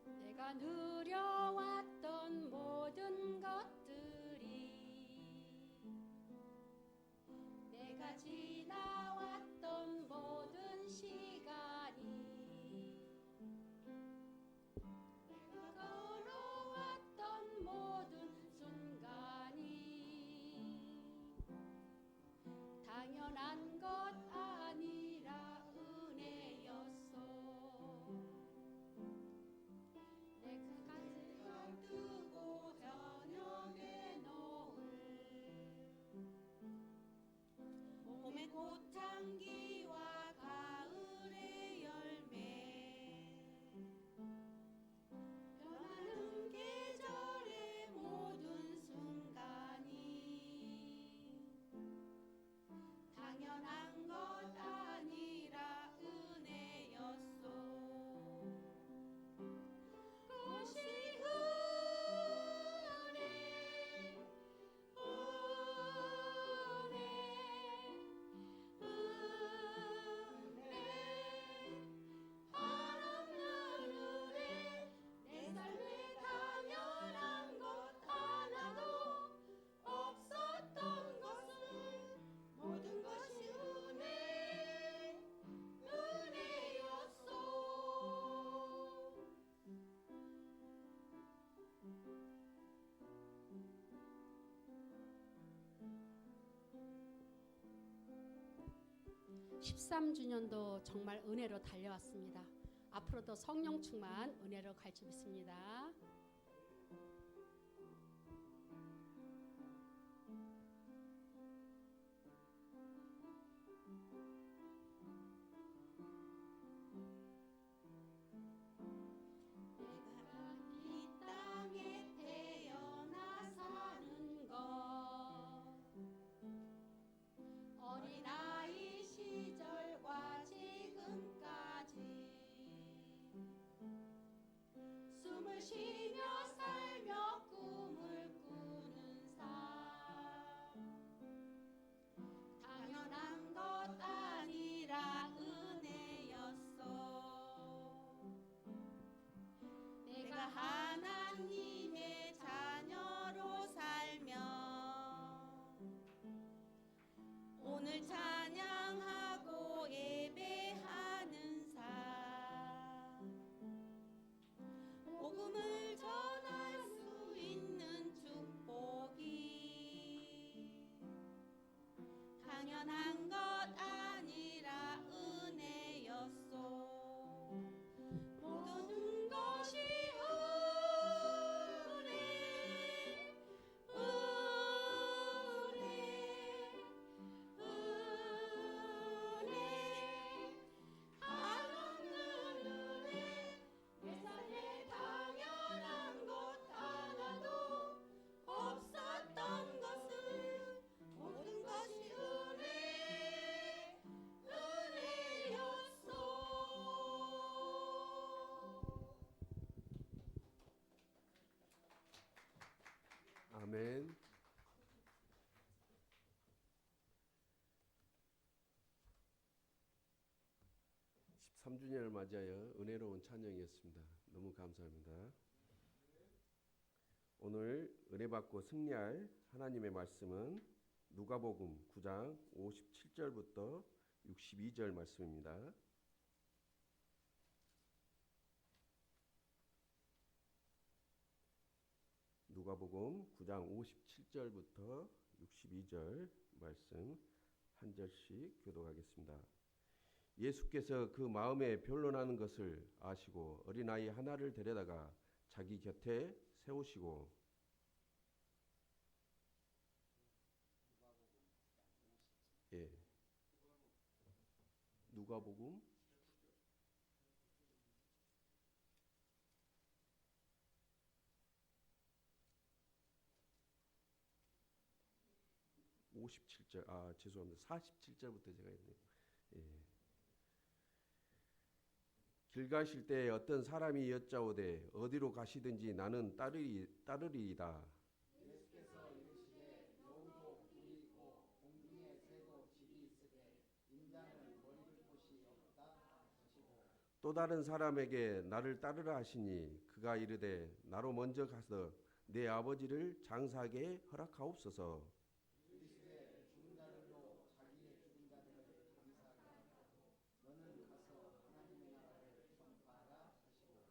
내가 누려왔던 모든 것들이, 내가 지나왔던 모든 시간이, 내가 걸어왔던 모든 순간이 당연한 것 아니라 은혜였어. 뜨고 저녁에 노을, 봄의 꽃향기와 가을의 열매, 변하는 계절의 모든 순간이 당연한 것 아니라 은혜였소. 그것이 모든 것이 은혜였소. 13주년도 정말 은혜로 달려왔습니다. 앞으로도 성령 충만 은혜로 갈 줄 믿습니다. 내가 이 땅에 태어나 사는 것, 어린아이 시절과 지금까지 숨을 쉬며 살며 꿈을 꾸는 삶, 당연한 것 아니라 은혜였어. 내가 하나님의 자녀로 살며 오늘 찬양하고 예배하는 삶, 복음을 전할 수 있는 축복이 당연한 것 아니라 은혜였소. 모든 것이 아멘. 13주년을 맞이하여 은혜로운 찬양이었습니다. 너무 감사합니다. 오늘 은혜받고 승리할 하나님의 말씀은 누가복음 9장 57절부터 62절 말씀입니다. 누가복음 9장 57절부터 62절 말씀 한 절씩 교독하겠습니다. 예수께서 그 마음에 변론하는 것을 아시고 어린아이 하나를 데려다가 자기 곁에 세우시고 누가복음 57절, 죄송합니다. 47절부터 제가 했네요. 길 가실 때 어떤 사람이 여짜오되 어디로 가시든지 나는 따르리이다. 예수께서 이르시되 여우도 굴이 있고 공중에 새도 집이 있으되 인자는 머리를 곳이 없다 하시고 또 다른 사람에게 나를 따르라 하시니 그가 이르되 나로 먼저 가서 내 아버지를 장사하게 허락하옵소서. 이르시되 죽은 자들로 자기의 죽은 자들을 감사하게 하고 너는 가서 하나님의 나라를 전파하라 하시고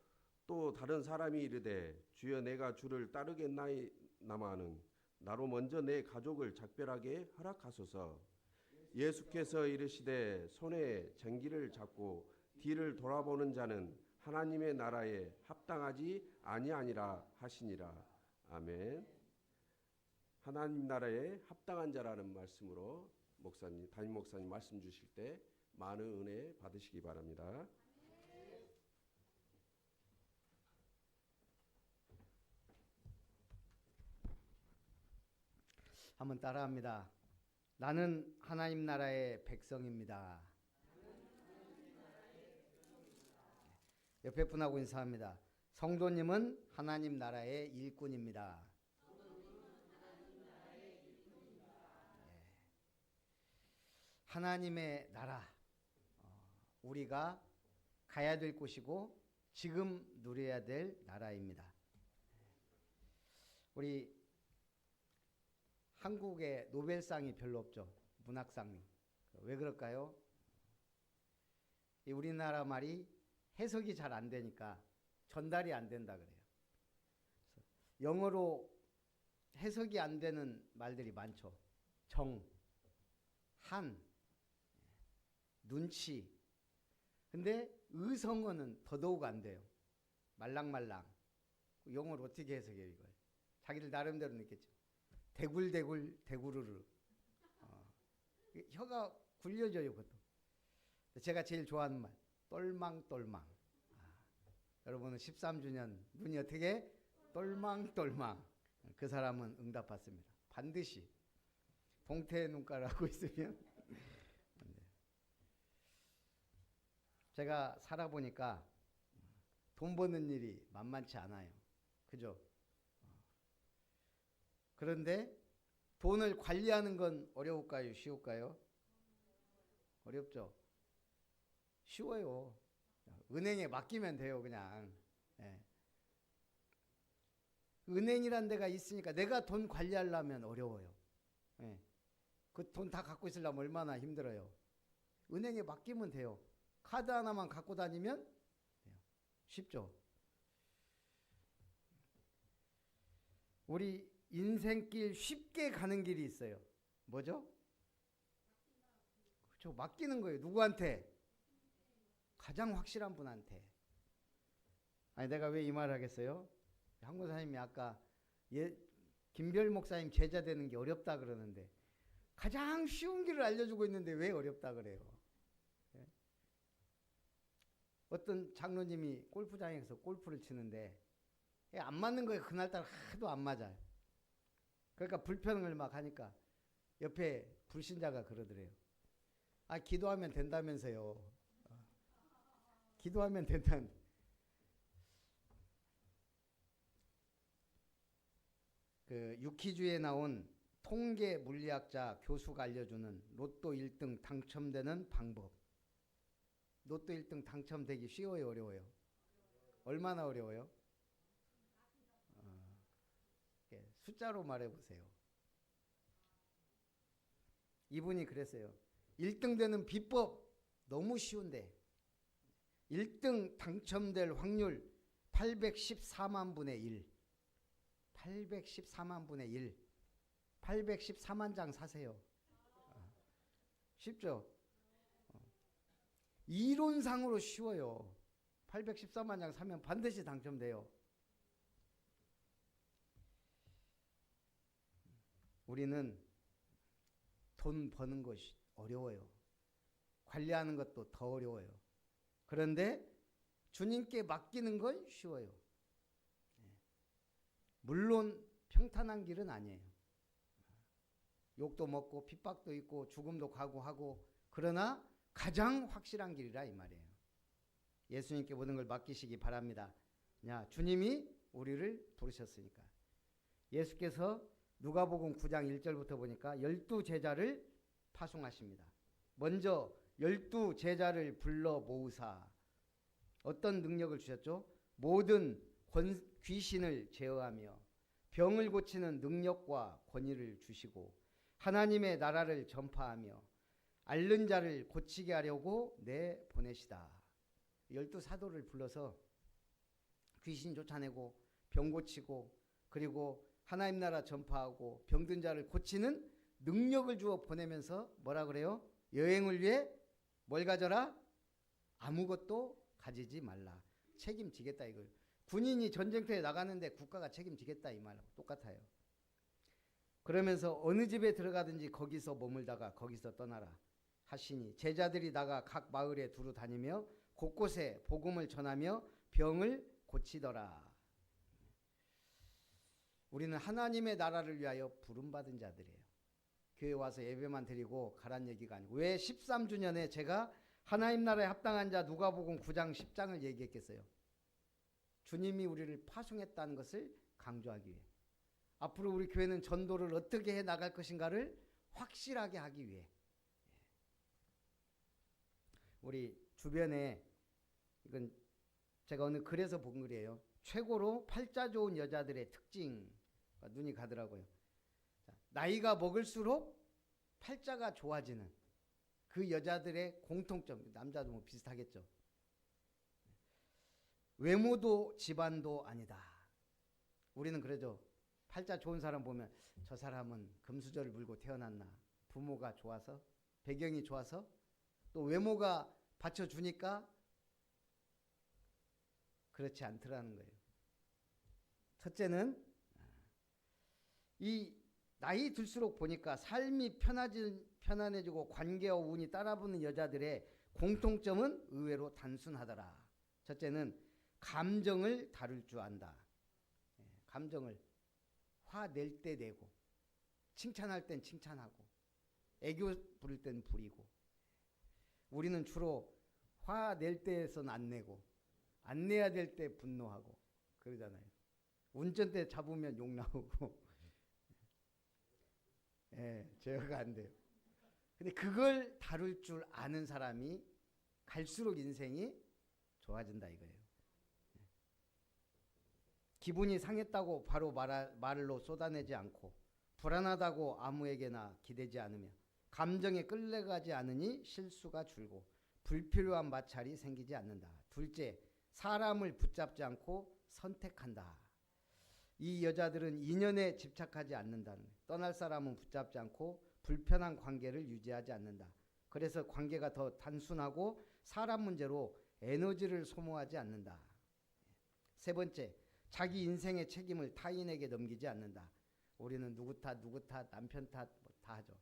또 다른 사람이 이르되 주여 내가 주를 따르겠나이나마는 나로 먼저 내 가족을 작별하게 허락하소서. 예수께서 이르시되 손에 쟁기를 잡고 뒤를 돌아보는 자는 하나님의 나라에 합당하지 아니하니라 하시니라. 아멘. 하나님 나라에 합당한 자라는 말씀으로 담임 목사님 말씀 주실 때 많은 은혜 받으시기 바랍니다. 한번 따라합니다. 나는 하나님 나라의 백성입니다. 옆에 분하고 인사합니다. 성도님은 하나님 나라의 일꾼입니다. 하나님의 나라, 우리가 가야 될 곳이고 지금 누려야 될 나라입니다. 우리 한국에 노벨상이 별로 없죠. 문학상이. 왜 그럴까요? 이 우리나라 말이 해석이 잘 안 되니까 전달이 안 된다 그래요. 영어로 해석이 안 되는 말들이 많죠. 정, 한, 눈치. 근데 의성어는 더더욱 안 돼요. 말랑말랑. 영어로 어떻게 해석해요 이걸? 자기들 나름대로 느꼈죠. 대굴대굴 대구르르. 혀가 굴려져요 그것도. 제가 제일 좋아하는 말 똘망똘망. 여러분은 13주년 눈이 어떻게 똘망똘망. 그 사람은 응답받습니다. 반드시 동태 눈가라고 있으면 제가 살아보니까 돈 버는 일이 만만치 않아요. 그죠? 그런데 돈을 관리하는 건 어려울까요? 쉬울까요? 어렵죠? 쉬워요. 은행에 맡기면 돼요, 그냥. 예. 은행이란 데가 있으니까 내가 돈 관리하려면 어려워요. 예. 그 돈 다 갖고 있으려면 얼마나 힘들어요. 은행에 맡기면 돼요. 카드 하나만 갖고 다니면 돼요. 쉽죠? 우리 인생길 쉽게 가는 길이 있어요. 뭐죠? 그렇죠. 맡기는 거예요. 누구한테? 가장 확실한 분한테. 아니 내가 왜 이 말을 하겠어요? 한국 사님이 아까 김별 목사님 제자 되는 게 어렵다 그러는데 가장 쉬운 길을 알려주고 있는데 왜 어렵다 그래요? 예? 어떤 장로님이 골프장에서 골프를 치는데 안 맞는 거예요. 그날따라 하도 안 맞아요. 그러니까 불평을 막 하니까 옆에 불신자가 그러더래요. 아 기도하면 된다면서요. 기도하면 된다는. 그 유퀴즈에 나온 통계 물리학자 교수가 알려주는 로또 1등 당첨되는 방법. 로또 1등 당첨되기 쉬워요, 어려워요? 얼마나 어려워요? 숫자로 말해보세요. 이분이 그랬어요. 1등 되는 비법 너무 쉬운데 1등 당첨될 확률 814만 분의 1. 814만 분의 1. 814만 장 사세요. 쉽죠? 이론상으로 쉬워요. 814만 장 사면 반드시 당첨돼요. 우리는 돈 버는 것이 어려워요. 관리하는 것도 더 어려워요. 그런데 주님께 맡기는 건 쉬워요. 물론 평탄한 길은 아니에요. 욕도 먹고 핍박도 있고 죽음도 각오하고 그러나 가장 확실한 길이라 이 말이에요. 예수님께 모든 걸 맡기시기 바랍니다. 주님이 우리를 부르셨으니까. 예수께서 누가복음 9장 1절부터 보니까 12제자를 파송하십니다. 먼저 12제자를 불러 모으사 어떤 능력을 주셨죠? 모든 귀신을 제어하며 병을 고치는 능력과 권위를 주시고 하나님의 나라를 전파하며 앓는 자를 고치게 하려고 내보내시다. 12사도를 불러서 귀신 쫓아내고 병 고치고 그리고 하나님 나라 전파하고 병든 자를 고치는 능력을 주어 보내면서 뭐라 그래요? 여행을 위해 뭘 가져라? 아무것도 가지지 말라. 책임지겠다 이거예요. 군인이 전쟁터에 나가는데 국가가 책임지겠다 이 말하고 똑같아요. 그러면서 어느 집에 들어가든지 거기서 머물다가 거기서 떠나라 하시니 제자들이 나가 각 마을에 두루 다니며 곳곳에 복음을 전하며 병을 고치더라. 우리는 하나님의 나라를 위하여 부름받은 자들이에요. 교회 와서 예배만 드리고 가란 얘기가 아니고 왜 13주년에 제가 하나님 나라에 합당한 자 누가복음 9장 10장을 얘기했겠어요? 주님이 우리를 파송했다는 것을 강조하기 위해 앞으로 우리 교회는 전도를 어떻게 해 나갈 것인가를 확실하게 하기 위해 우리 주변에 이건 제가 어느 글에서 본 글이에요. 최고로 팔자 좋은 여자들의 특징 눈이 가더라고요. 나이가 먹을수록 팔자가 좋아지는 그 여자들의 공통점, 남자도 뭐 비슷하겠죠. 외모도 집안도 아니다. 우리는 그러죠. 팔자 좋은 사람 보면 저 사람은 금수저를 물고 태어났나. 부모가 좋아서, 배경이 좋아서, 또 외모가 받쳐주니까 그렇지 않더라는 거예요. 첫째는 이 나이 들수록 보니까 삶이 편안해지고 관계와 운이 따라붙는 여자들의 공통점은 의외로 단순하더라. 첫째는 감정을 다룰 줄 안다. 감정을 화낼 때 내고 칭찬할 땐 칭찬하고 애교 부릴 땐 부리고 우리는 주로 화낼 때에선 안 내고 안 내야 될 때 분노하고 그러잖아요. 운전대 잡으면 욕 나오고 제어가 안 돼요. 근데 그걸 다룰 줄 아는 사람이 갈수록 인생이 좋아진다 이거예요. 기분이 상했다고 바로 말로 쏟아내지 않고 불안하다고 아무에게나 기대지 않으며 감정에 끌려가지 않으니 실수가 줄고 불필요한 마찰이 생기지 않는다. 둘째, 사람을 붙잡지 않고 선택한다. 이 여자들은 인연에 집착하지 않는다는 거예요. 떠날 사람은 붙잡지 않고 불편한 관계를 유지하지 않는다. 그래서 관계가 더 단순하고 사람 문제로 에너지를 소모하지 않는다. 세 번째, 자기 인생의 책임을 타인에게 넘기지 않는다. 우리는 누구 탓, 남편 탓 다 하죠.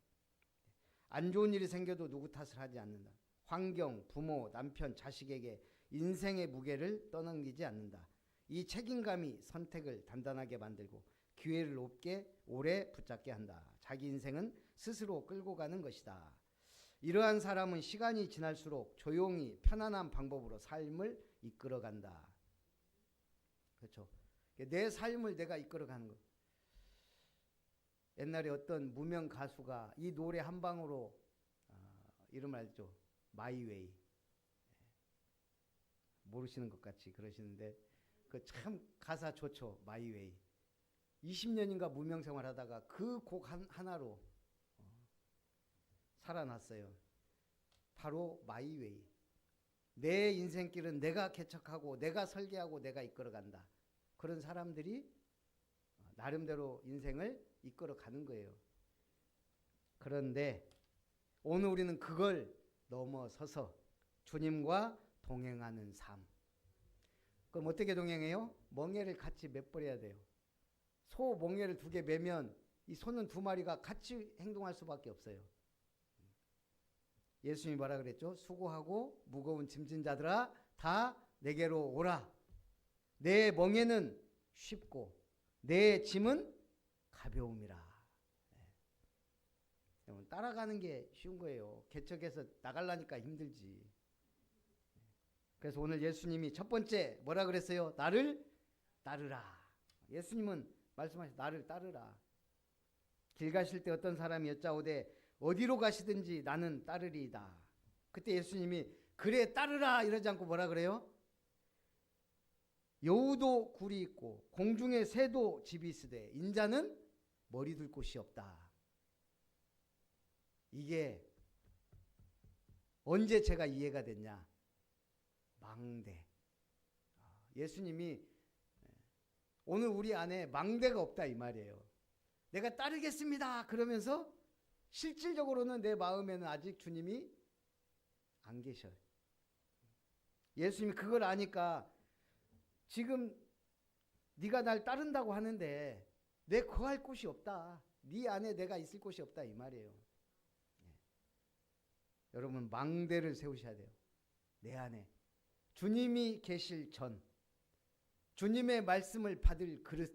안 좋은 일이 생겨도 누구 탓을 하지 않는다. 환경, 부모, 남편, 자식에게 인생의 무게를 떠넘기지 않는다. 이 책임감이 선택을 단단하게 만들고 기회를 높게 오래 붙잡게 한다. 자기 인생은 스스로 끌고 가는 것이다. 이러한 사람은 시간이 지날수록 조용히 편안한 방법으로 삶을 이끌어간다. 그렇죠. 내 삶을 내가 이끌어가는 것. 옛날에 어떤 무명 가수가 이 노래 한 방으로 이름 알죠? 마이웨이. 모르시는 것 같이 그러시는데 그 참 가사 좋죠. 마이웨이. 20년인가 무명 생활하다가 그 곡 하나로 살아났어요. 바로 마이웨이. 내 인생길은 내가 개척하고 내가 설계하고 내가 이끌어간다. 그런 사람들이 나름대로 인생을 이끌어가는 거예요. 그런데 오늘 우리는 그걸 넘어서서 주님과 동행하는 삶. 그럼 어떻게 동행해요? 멍에를 같이 매버려야 돼요. 소 멍에를 2개 매면 이 소는 2마리가 같이 행동할 수밖에 없어요. 예수님이 뭐라 그랬죠? 수고하고 무거운 짐진 자들아 다 내게로 오라. 내 멍에는 쉽고 내 짐은 가벼움이라. 따라가는 게 쉬운 거예요. 개척해서 나가려니까 힘들지. 그래서 오늘 예수님이 첫 번째 뭐라 그랬어요? 나를 따르라. 예수님은 말씀하신 나를 따르라. 길 가실 때 어떤 사람이 여짜오되 어디로 가시든지 나는 따르리이다. 그때 예수님이 그래 따르라 이러지 않고 뭐라 그래요? 여우도 굴이 있고 공중에 새도 집이 있으되 인자는 머리 둘 곳이 없다. 이게 언제 제가 이해가 됐냐? 망대. 예수님이 오늘 우리 안에 망대가 없다 이 말이에요. 내가 따르겠습니다 그러면서 실질적으로는 내 마음에는 아직 주님이 안 계셔요. 예수님이 그걸 아니까 지금 네가 날 따른다고 하는데 내 거할 곳이 없다. 네 안에 내가 있을 곳이 없다 이 말이에요. 여러분 망대를 세우셔야 돼요. 내 안에 주님이 계실 전, 주님의 말씀을 받을 그릇,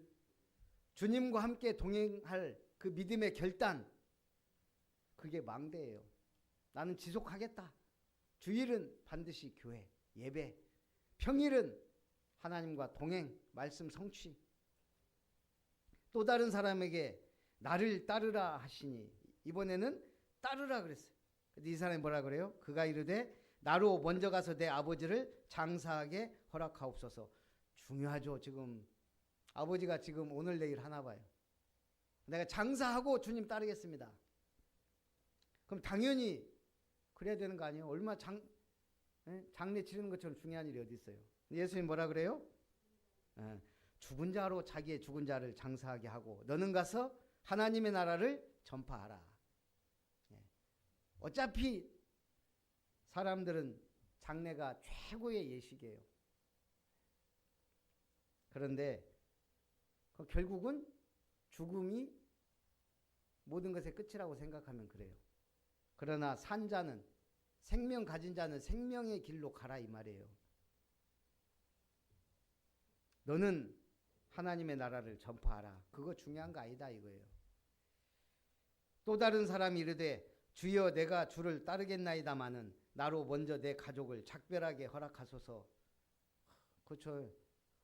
주님과 함께 동행할 그 믿음의 결단, 그게 망대예요. 나는 지속하겠다. 주일은 반드시 교회, 예배, 평일은 하나님과 동행, 말씀 성취. 또 다른 사람에게 나를 따르라 하시니 이번에는 따르라 그랬어요. 근데 이 사람이 뭐라 그래요? 그가 이르되 나로 먼저 가서 내 아버지를 장사하게 허락하옵소서. 중요하죠. 지금 아버지가 지금 오늘 내일 하나 봐요. 내가 장사하고 주님 따르겠습니다. 그럼 당연히 그래야 되는 거 아니에요? 얼마 장례 치르는 것처럼 중요한 일이 어디 있어요? 예수님 뭐라 그래요? 죽은 자로 자기의 죽은 자를 장사하게 하고 너는 가서 하나님의 나라를 전파하라. 어차피 사람들은 장례가 최고의 예식이에요. 그런데 결국은 죽음이 모든 것의 끝이라고 생각하면 그래요. 그러나 산 자는, 생명 가진 자는 생명의 길로 가라 이 말이에요. 너는 하나님의 나라를 전파하라. 그거 중요한 거 아니다 이거예요. 또 다른 사람이 이르되 주여 내가 주를 따르겠나이다마는 나로 먼저 내 가족을 작별하게 허락하소서. 그렇죠.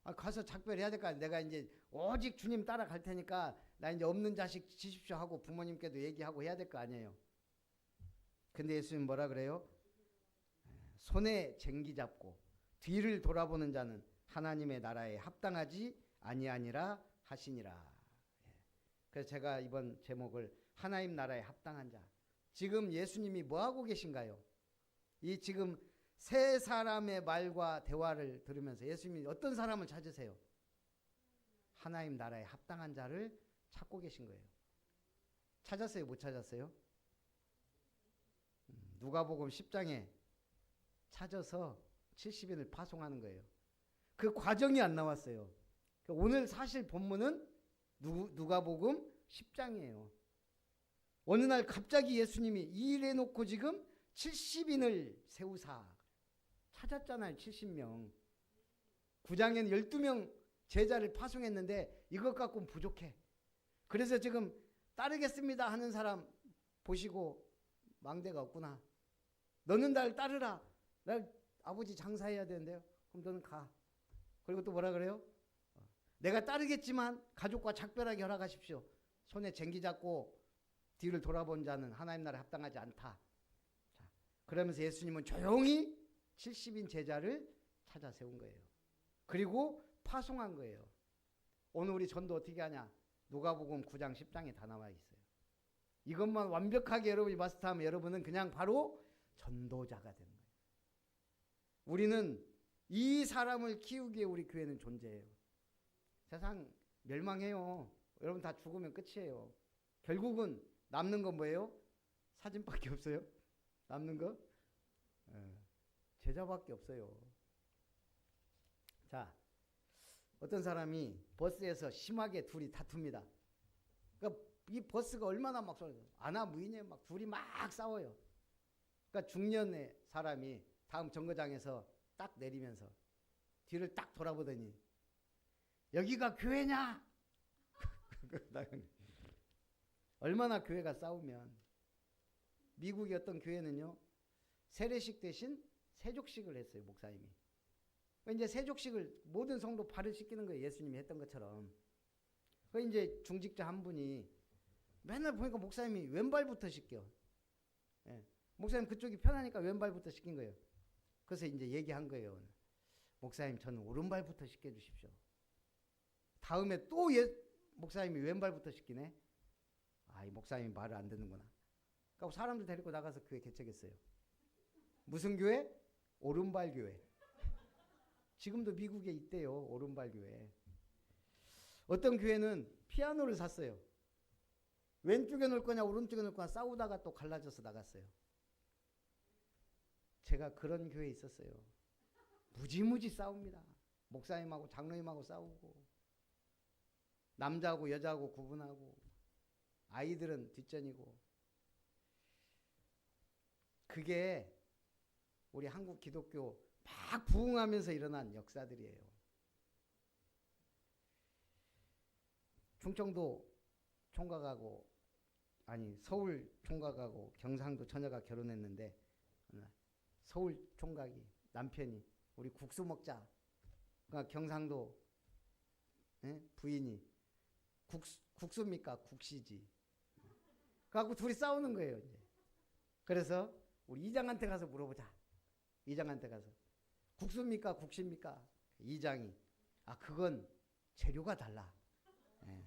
가서 작별해야 될 거 아니에요. 내가 이제 오직 주님 따라갈 테니까 나 이제 없는 자식 치십시오 하고 부모님께도 얘기하고 해야 될 거 아니에요. 근데 예수님 뭐라 그래요? 손에 쟁기 잡고 뒤를 돌아보는 자는 하나님의 나라에 합당하지 아니하니라 하시니라. 그래서 제가 이번 제목을 하나님 나라에 합당한 자. 지금 예수님이 뭐 하고 계신가요? 이 지금 세 사람의 말과 대화를 들으면서 예수님이 어떤 사람을 찾으세요? 하나님 나라에 합당한 자를 찾고 계신 거예요. 찾았어요? 못 찾았어요? 누가복음 10장에 찾아서 70인을 파송하는 거예요. 그 과정이 안 나왔어요. 오늘 사실 본문은 누가복음 10장이에요. 어느 날 갑자기 예수님이 이 일 해놓고 지금 70인을 세우사 찾았잖아요. 70명. 9장에는 12명 제자를 파송했는데 이것 갖고는 부족해. 그래서 지금 따르겠습니다 하는 사람 보시고 망대가 없구나. 너는 날 따르라. 나 아버지 장사해야 되는데요. 그럼 너는 가. 그리고 또 뭐라 그래요? 내가 따르겠지만 가족과 작별하게 허락하십시오. 손에 쟁기 잡고 뒤를 돌아본 자는 하나님 나라에 합당하지 않다. 자, 그러면서 예수님은 조용히 70인 제자를 찾아 세운 거예요. 그리고 파송한 거예요. 오늘 우리 전도 어떻게 하냐? 누가복음 9장 10장에 다 나와 있어요. 이것만 완벽하게 여러분이 마스터하면 여러분은 그냥 바로 전도자가 되는 거예요. 우리는 이 사람을 키우기에 우리 교회는 존재해요. 세상 멸망해요. 여러분 다 죽으면 끝이에요. 결국은 남는 건 뭐예요? 사진밖에 없어요. 남는 거? 제자밖에 없어요. 자, 어떤 사람이 버스에서 심하게 둘이 다툽니다. 그러니까 이 버스가 얼마나 막 아나무인이에요. 막 둘이 막 싸워요. 그러니까 중년의 사람이 다음 정거장에서 딱 내리면서 뒤를 딱 돌아보더니 여기가 교회냐? 얼마나 교회가 싸우면 미국의 어떤 교회는요 세례식 대신 세족식을 했어요. 목사님이 이제 세족식을 모든 성도 발을 씻기는 거예요. 예수님이 했던 것처럼. 그 이제 중직자 한 분이 맨날 보니까 목사님이 왼발부터 씻겨. 예. 목사님 그쪽이 편하니까 왼발부터 씻긴 거예요. 그래서 이제 얘기한 거예요. 목사님 저는 오른발부터 씻겨 주십시오. 다음에 또 목사님이 왼발부터 씻기네. 아, 이 목사님이 말을 안 듣는구나. 그러니까 사람들 데리고 나가서 교회 개척했어요. 무슨 교회? 오른발 교회. 지금도 미국에 있대요. 오른발 교회. 어떤 교회는 피아노를 샀어요. 왼쪽에 놓을 거냐 오른쪽에 놓을 거냐 싸우다가 또 갈라져서 나갔어요. 제가 그런 교회에 있었어요. 무지무지 싸웁니다. 목사님하고 장로님하고 싸우고 남자하고 여자하고 구분하고 아이들은 뒷전이고. 그게 우리 한국 기독교 막 부흥하면서 일어난 역사들이에요. 충청도 총각하고 서울 총각하고 경상도 처녀가 결혼했는데 서울 총각이 남편이 우리 국수 먹자. 그러니까 경상도 부인이 국수입니까? 국시지. 그래갖고 둘이 싸우는 거예요. 이제. 그래서 우리 이장한테 가서 물어보자. 이장한테 가서 국수입니까? 국시입니까? 이장이 그건 재료가 달라. 예.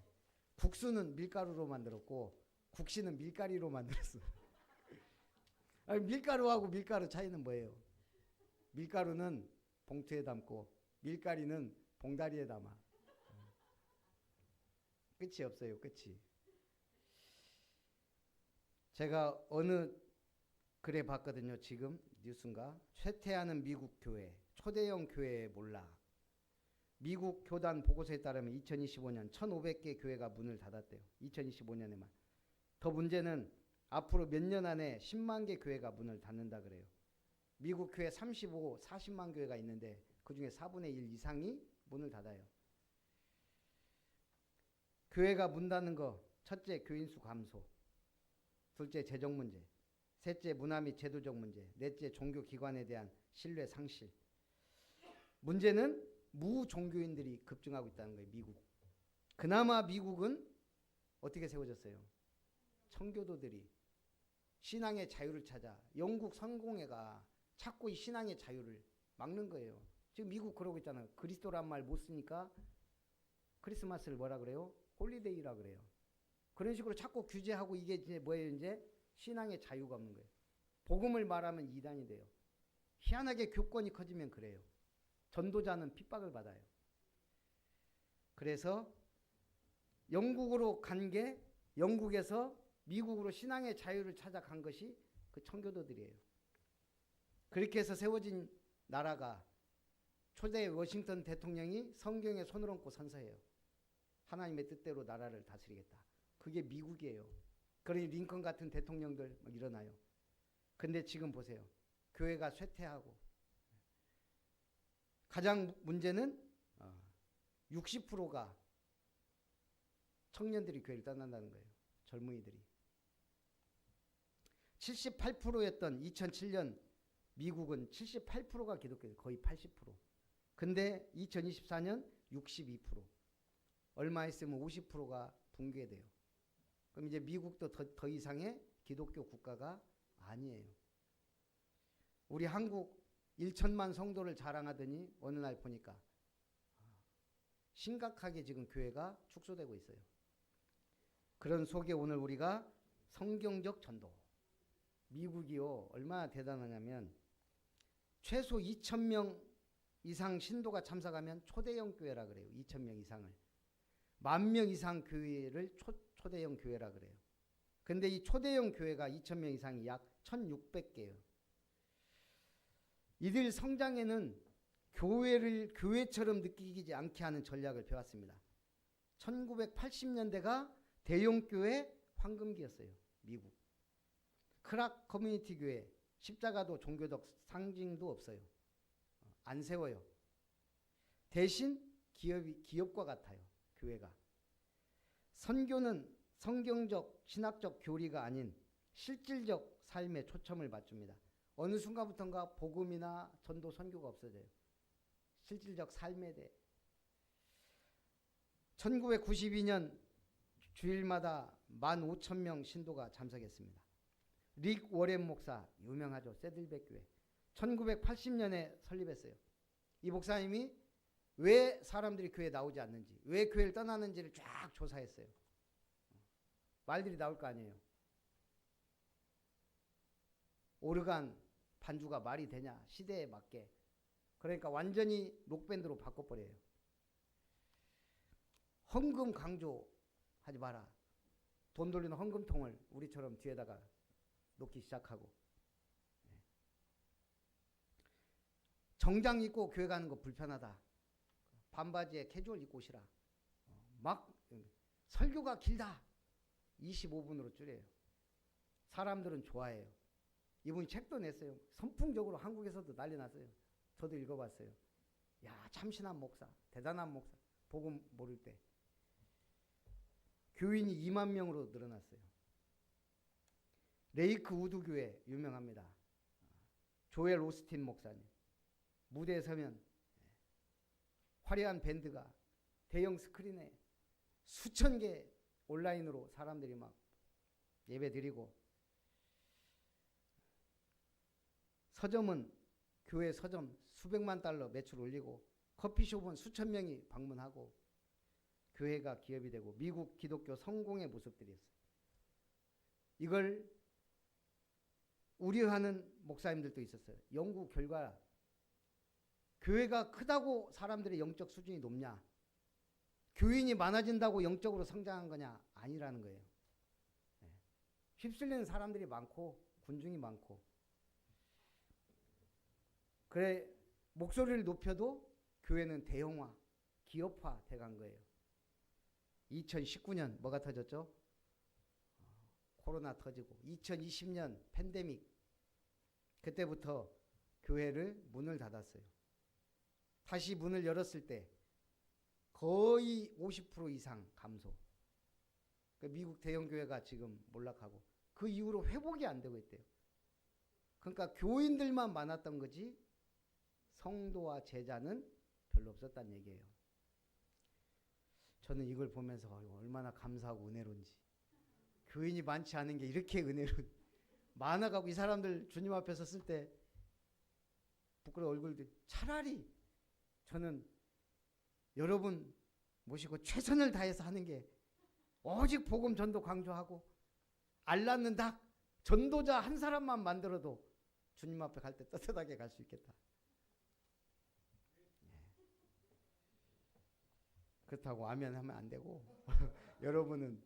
국수는 밀가루로 만들었고 국시는 밀가리로 만들었어. 밀가루하고 밀가루 차이는 뭐예요? 밀가루는 봉투에 담고 밀가리는 봉다리에 담아. 끝이 없어요. 끝이. 제가 어느 글에 봤거든요. 지금 뉴스인가? 쇠퇴하는 미국 교회, 초대형 교회 몰락. 미국 교단 보고서에 따르면 2025년 1,500개 교회가 문을 닫았대요. 2025년에만. 더 문제는 앞으로 몇 년 안에 10만 개 교회가 문을 닫는다 그래요. 미국 교회 40만 교회가 있는데 그중에 4분의 1 이상이 문을 닫아요. 교회가 문 닫는 거, 첫째 교인수 감소, 둘째 재정 문제, 셋째 문화 및 제도적 문제, 넷째 종교기관에 대한 신뢰 상실. 문제는 무종교인들이 급증하고 있다는 거예요. 미국. 그나마 미국은 어떻게 세워졌어요? 청교도들이 신앙의 자유를 찾아 영국 성공회가 자꾸 이 신앙의 자유를 막는 거예요. 지금 미국 그러고 있잖아요. 그리스도란 말 못 쓰니까 크리스마스를 뭐라 그래요? 홀리데이라 그래요. 그런 식으로 자꾸 규제하고 이게 이제 뭐예요? 이제 신앙의 자유가 없는 거예요. 복음을 말하면 이단이 돼요. 희한하게 교권이 커지면 그래요. 전도자는 핍박을 받아요. 그래서 영국으로 간 게 영국에서 미국으로 신앙의 자유를 찾아간 것이 그 청교도들이에요. 그렇게 해서 세워진 나라가 초대 워싱턴 대통령이 성경에 손을 얹고 선서해요. 하나님의 뜻대로 나라를 다스리겠다. 그게 미국이에요. 그러니 링컨 같은 대통령들 막 일어나요. 근데 지금 보세요. 교회가 쇠퇴하고 가장 문제는 60%가 청년들이 교회를 떠난다는 거예요. 젊은이들이. 78%였던 2007년 미국은 78%가 기독교예요. 거의 80%. 근데 2024년 62%. 얼마 있으면 50%가 붕괴돼요. 그럼 이제 미국도 더 이상의 기독교 국가가 아니에요. 우리 한국 1천만 성도를 자랑하더니 어느 날 보니까 심각하게 지금 교회가 축소되고 있어요. 그런 속에 오늘 우리가 성경적 전도. 미국이요 얼마나 대단하냐면 최소 2,000명 이상 신도가 참석하면 초대형 교회라 그래요. 2,000명 이상을. 10,000명 이상 교회를 초대형 교회라 그래요. 근데 이 초대형 교회가 2,000명 이상이 약 1,600개예요. 이들 성장에는 교회를 교회처럼 느끼지 않게 하는 전략을 펴왔습니다. 1980년대가 대형교회 황금기였어요. 미국. 크락 커뮤니티 교회, 십자가도 종교적 상징도 없어요. 안 세워요. 대신 기업과 같아요. 교회가. 선교는 성경적, 신학적 교리가 아닌 실질적 삶에 초점을 맞춥니다. 어느 순간부터인가 복음이나 전도 선교가 없어져요. 실질적 삶에 대해 1992년 주일마다 15,000명 신도가 참석했습니다. 릭 워렌 목사 유명하죠. 세들백 교회 1980년에 설립했어요. 이 목사님이 왜 사람들이 교회에 나오지 않는지, 왜 교회를 떠나는지를 쫙 조사했어요. 말들이 나올 거 아니에요. 오르간 반주가 말이 되냐, 시대에 맞게. 그러니까 완전히 록밴드로 바꿔버려요. 헌금 강조하지 마라. 돈 돌리는 헌금통을 우리처럼 뒤에다가 놓기 시작하고, 정장 입고 교회 가는 거 불편하다. 반바지에 캐주얼 입고 오시라. 막 설교가 길다. 25분으로 줄여요. 사람들은 좋아해요. 이분이 책도 냈어요. 선풍적으로 한국에서도 난리 났어요. 저도 읽어봤어요. 야, 참신한 목사, 대단한 목사. 복음 모를 때. 교인이 2만 명으로 늘어났어요. 레이크 우드 교회 유명합니다. 조엘 오스틴 목사님. 무대에 서면 화려한 밴드가 대형 스크린에 수천 개 온라인으로 사람들이 막 예배 드리고, 서점은 교회 서점 수백만 달러 매출 올리고, 커피숍은 수천 명이 방문하고, 교회가 기업이 되고, 미국 기독교 성공의 모습들이었어요. 이걸 우려하는 목사님들도 있었어요. 연구 결과 교회가 크다고 사람들의 영적 수준이 높냐, 교인이 많아진다고 영적으로 성장한 거냐, 아니라는 거예요. 휩쓸리는 사람들이 많고 군중이 많고, 그래 목소리를 높여도 교회는 대형화, 기업화 돼간 거예요. 2019년 뭐가 터졌죠? 코로나 터지고, 2020년 팬데믹, 그때부터 교회를 문을 닫았어요. 다시 문을 열었을 때 거의 50% 이상 감소. 미국 대형 교회가 지금 몰락하고, 그 이후로 회복이 안 되고 있대요. 그러니까 교인들만 많았던 거지 성도와 제자는 별로 없었다는 얘기예요. 저는 이걸 보면서 얼마나 감사하고 은혜로운지. 교인이 많지 않은 게 이렇게 은혜로운, 많아가고 이 사람들 주님 앞에 섰을 때 부끄러운 얼굴들, 차라리 저는 여러분 모시고 최선을 다해서 하는 게, 오직 복음 전도 강조하고 알 낳는 닭 전도자 한 사람만 만들어도 주님 앞에 갈 때 떳떳하게 갈 수 있겠다. 그렇다고 아멘 하면 안 되고 여러분은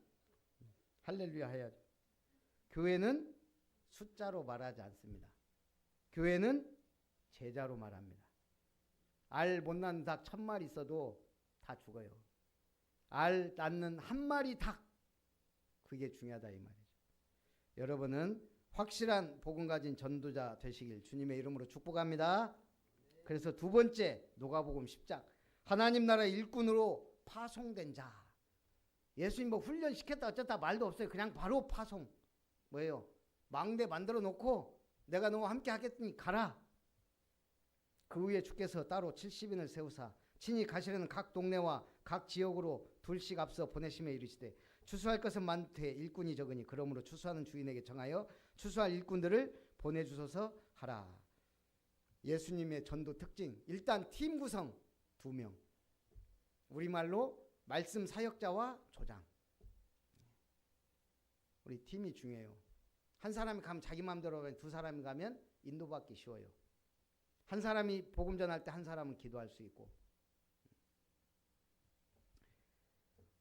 할렐루야 해야죠. 교회는 숫자로 말하지 않습니다. 교회는 제자로 말합니다. 알 못 낳는 닭 1000마리 있어도 다 죽어요. 알 낳는 한 마리 닭, 그게 중요하다 이 말이죠. 여러분은 확실한 복음 가진 전도자 되시길 주님의 이름으로 축복합니다. 그래서 두 번째, 누가복음 10장, 하나님 나라의 일꾼으로 파송된 자. 예수님 뭐 훈련시켰다 어쨌다 말도 없어요. 그냥 바로 파송. 뭐예요? 망대 만들어 놓고 내가 너와 함께 하겠으니 가라. 그 후에 주께서 따로 70인을 세우사 친히 가시려는 각 동네와 각 지역으로 둘씩 앞서 보내심에 이르시되, 추수할 것은 많되 일꾼이 적으니 그러므로 추수하는 주인에게 정하여 추수할 일꾼들을 보내주소서 하라. 예수님의 전도 특징, 일단 팀 구성 2명. 우리말로 말씀 사역자와 조장. 우리 팀이 중요해요. 한 사람이 가면 자기 마음대로 가면, 두 사람이 가면 인도받기 쉬워요. 한 사람이 복음 전할 때 한 사람은 기도할 수 있고,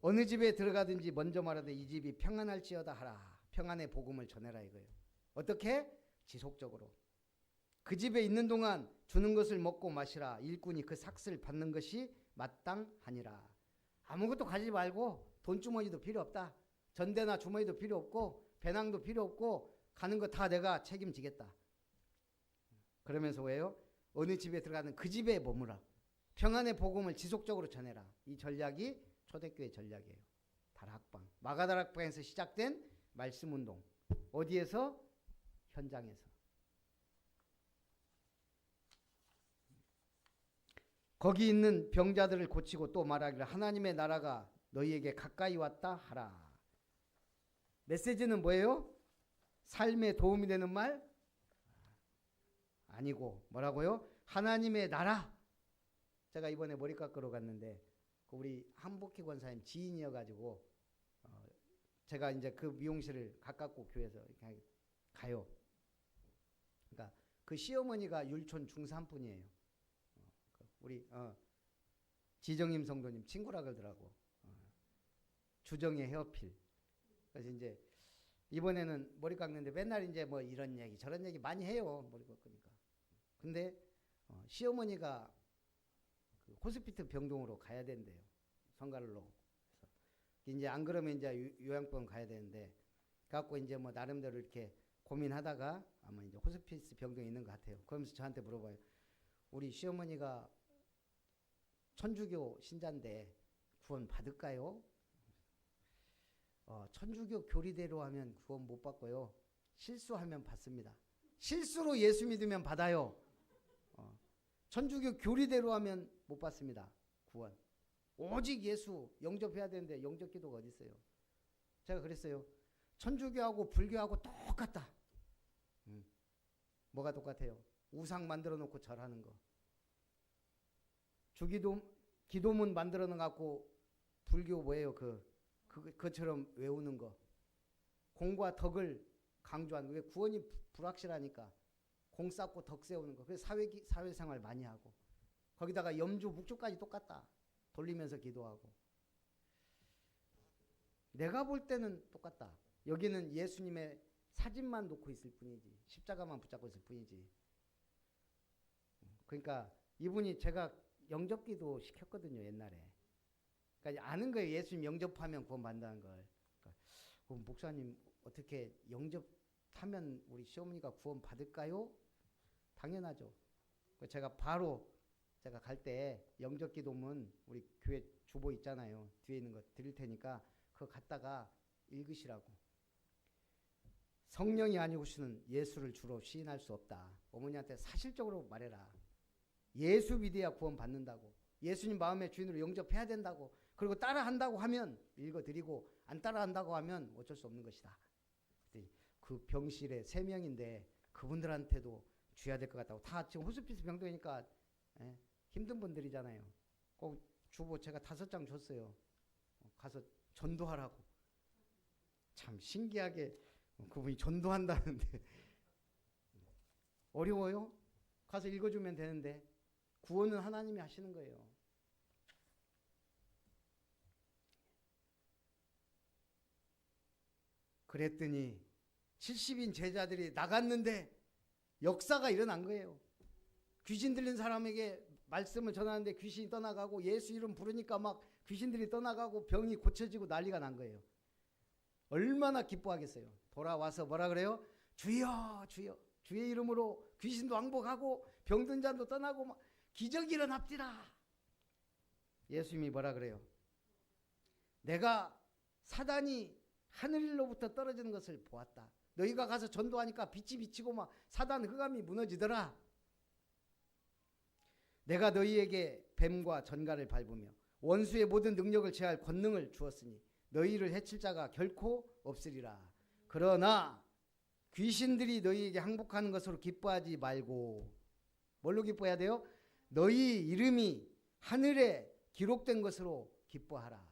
어느 집에 들어가든지 먼저 말하되 이 집이 평안할지어다 하라. 평안의 복음을 전해라 이거예요. 어떻게? 지속적으로. 그 집에 있는 동안 주는 것을 먹고 마시라. 일꾼이 그 삭슬 받는 것이 마땅하니라. 아무것도 가지지 말고, 돈주머니도 필요 없다. 전대나 주머니도 필요 없고, 배낭도 필요 없고, 가는 거 다 내가 책임지겠다. 그러면서 왜요? 어느 집에 들어가는 그 집에 머무라. 평안의 복음을 지속적으로 전해라. 이 전략이 초대교회 전략이에요. 다락방, 마가다락방에서 시작된 말씀운동. 어디에서? 현장에서. 거기 있는 병자들을 고치고 또 말하기를 하나님의 나라가 너희에게 가까이 왔다 하라. 메시지는 뭐예요? 삶에 도움이 되는 말? 아니고 뭐라고요? 하나님의 나라. 제가 이번에 머리 깎으러 갔는데 우리 한복희 권사님 지인이어가지고 제가 이제 그 미용실을 가깝고 교회에서 이렇게 가요. 그러니까 그 시어머니가 율촌 중산분이에요. 우리 지정임 성도님 친구라 그러더라고. 주정의 헤어필. 그래서 이제 이번에는 머리 깎는데 맨날 이제 뭐 이런 얘기 저런 얘기 많이 해요. 머리 깎으니까. 근데 시어머니가 그 호스피트 병동으로 가야 된대요. 성가를로. 그래서 이제 안 그러면 이제 요양병원 가야 되는데 갖고 이제 뭐 나름대로 이렇게 고민하다가 아마 이제 호스피스 병동에 있는 것 같아요. 그러면서 저한테 물어봐요. 우리 시어머니가 천주교 신자인데 구원 받을까요? 천주교 교리대로 하면 구원 못 받고요. 실수하면 받습니다. 실수로 예수 믿으면 받아요. 천주교 교리대로 하면 못 받습니다. 구원. 오직 예수 영접해야 되는데 영접 기도가 어디 있어요? 제가 그랬어요. 천주교하고 불교하고 똑같다. 뭐가 똑같아요? 우상 만들어 놓고 절하는 거. 기도문 만들어 놓고 불교 뭐예요? 그처럼 외우는 거. 공과 덕을 강조하는 거. 왜 구원이 불확실하니까 공 쌓고 덕 세우는 거. 그래서 사회생활 많이 하고 거기다가 염주 묵주까지 똑같다. 돌리면서 기도하고. 내가 볼 때는 똑같다. 여기는 예수님의 사진만 놓고 있을 뿐이지 십자가만 붙잡고 있을 뿐이지. 그러니까 이분이 제가 영접기도 시켰거든요 옛날에. 그러니까 아는 거예요. 예수님 영접하면 구원 받는다는 걸. 그러니까 목사님 어떻게 영접하면 우리 시어머니가 구원 받을까요? 당연하죠. 제가 바로 제가 갈 때 영접기도문 우리 교회 주보 있잖아요. 뒤에 있는 거 드릴 테니까 그거 갖다가 읽으시라고. 성령이 아니고서는 예수를 주로 시인할 수 없다. 어머니한테 사실적으로 말해라. 예수 믿어야 구원 받는다고. 예수님 마음의 주인으로 영접해야 된다고. 그리고 따라한다고 하면 읽어드리고 안 따라한다고 하면 어쩔 수 없는 것이다. 그 병실에 3명인데 그분들한테도 줘야 될 것 같다고. 다 지금 호스피스 병동이니까 힘든 분들이잖아요. 꼭 주보 제가 5장 줬어요. 가서 전도하라고. 참 신기하게 그분이 전도한다는데 어려워요? 가서 읽어주면 되는데 구원은 하나님이 하시는 거예요. 그랬더니 70인 제자들이 나갔는데 역사가 일어난 거예요. 귀신 들린 사람에게 말씀을 전하는데 귀신이 떠나가고 예수 이름 부르니까 막 귀신들이 떠나가고 병이 고쳐지고 난리가 난 거예요. 얼마나 기뻐하겠어요. 돌아와서 뭐라 그래요? 주여 주여 주의 이름으로 귀신도 왕복하고 병든 자도 떠나고 막 기적이 일어납디다. 예수님이 뭐라 그래요? 내가 사단이 하늘로부터 떨어지는 것을 보았다. 너희가 가서 전도하니까 빛이 비치고 막 사단 흑암이 무너지더라. 내가 너희에게 뱀과 전갈을 밟으며 원수의 모든 능력을 제할 권능을 주었으니 너희를 해칠 자가 결코 없으리라. 그러나 귀신들이 너희에게 항복하는 것으로 기뻐하지 말고 뭘로 기뻐해야 돼요? 너희 이름이 하늘에 기록된 것으로 기뻐하라.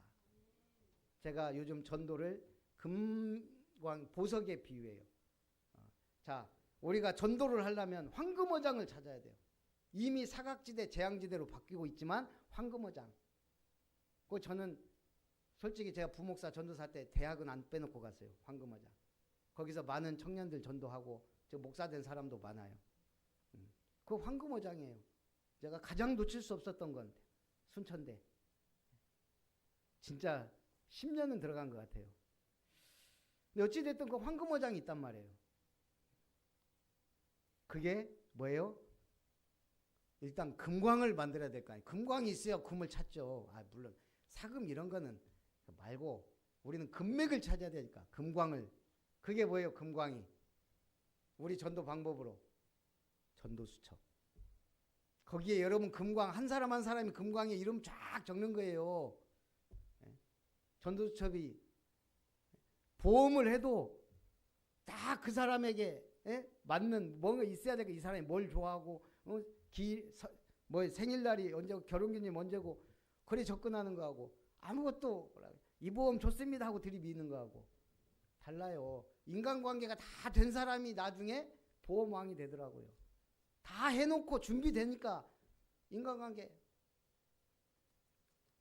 제가 요즘 전도를 금광 보석에 비유해요. 자, 우리가 전도를 하려면 황금어장을 찾아야 돼요. 이미 사각지대 재앙지대로 바뀌고 있지만 황금어장. 그 저는 솔직히 제가 부목사 전도사 때 대학은 안 빼놓고 갔어요. 황금어장. 거기서 많은 청년들 전도하고 저 목사 된 사람도 많아요. 그 황금어장이에요. 제가 가장 놓칠 수 없었던 건 순천대. 진짜 10년은 들어간 것 같아요. 근데 어찌됐든 그 황금어장이 있단 말이에요. 그게 뭐예요? 일단 금광을 만들어야 될 거 아니에요. 금광이 있어야 금을 찾죠. 물론 사금 이런 거는 말고 우리는 금맥을 찾아야 되니까 금광을. 그게 뭐예요? 금광이. 우리 전도 방법으로 전도수첩. 거기에 여러분 금광 한 사람 한 사람이 금광에 이름 쫙 적는 거예요. 예. 전도수첩이 보험을 해도 다 그 사람에게 예? 맞는 뭔가 있어야 되고 이 사람이 뭘 좋아하고 뭐 생일날이 언제고 결혼기념일 언제고 그래 접근하는 거하고 아무것도 이 보험 좋습니다 하고 들이미는 거하고 달라요. 인간관계가 다 된 사람이 나중에 보험왕이 되더라고요. 다 해놓고 준비되니까 인간관계.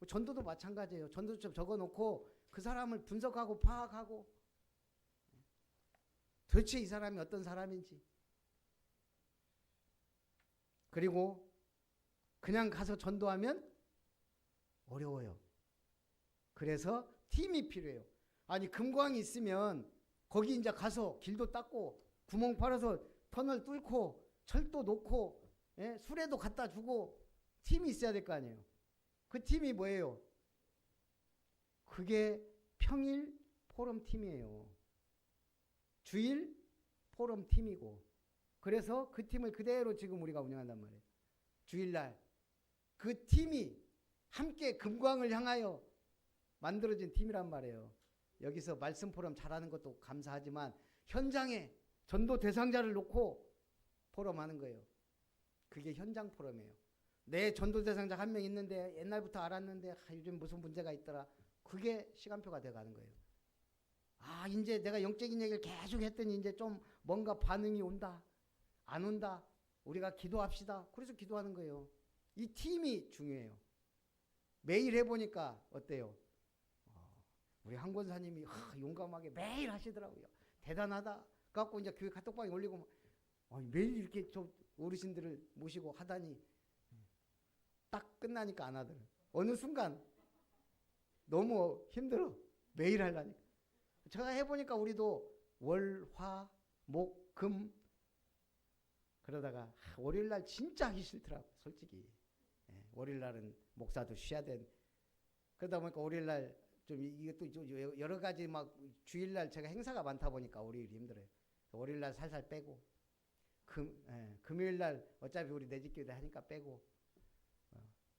전도도 마찬가지예요. 전도수첩 적어놓고 그 사람을 분석하고 파악하고 도대체 이 사람이 어떤 사람인지. 그리고 그냥 가서 전도하면 어려워요. 그래서 팀이 필요해요. 아니 금광이 있으면 거기 이제 가서 길도 닦고 구멍 팔아서 터널 뚫고 철도 놓고 예? 수레도 갖다 주고 팀이 있어야 될 거 아니에요. 그 팀이 뭐예요? 그게 평일 포럼 팀이에요. 주일 포럼 팀이고 그래서 그 팀을 그대로 지금 우리가 운영한단 말이에요. 주일날 그 팀이 함께 금광을 향하여 만들어진 팀이란 말이에요. 여기서 말씀 포럼 잘하는 것도 감사하지만 현장에 전도 대상자를 놓고 포럼하는 거예요. 그게 현장 포럼이에요. 내 전도 대상자 한 명 있는데 옛날부터 알았는데 요즘 무슨 문제가 있더라. 그게 시간표가 돼가는 거예요. 아 이제 내가 영적인 얘기를 계속 했더니 이제 좀 뭔가 반응이 온다. 안 온다. 우리가 기도합시다. 그래서 기도하는 거예요. 이 팀이 중요해요. 매일 해보니까 어때요? 우리 한 권사님이 용감하게 매일 하시더라고요. 대단하다. 그래갖고 이제 교회 카톡방에 올리고 매일 이렇게 좀 어르신들을 모시고 하다니 딱 끝나니까 안 하더라. 어느 순간 너무 힘들어. 매일 하려니까. 제가 해보니까 우리도 월, 화, 목, 금 그러다가 월요일날 진짜 하기 싫더라고 솔직히. 월요일날은 목사도 쉬어야 된. 그러다 보니까 월요일날 좀 이것도 좀 여러 가지 막 주일날 제가 행사가 많다 보니까 월요일이 힘들어요. 월요일날 살살 빼고 금요일날 어차피 우리 내집교회 하니까 빼고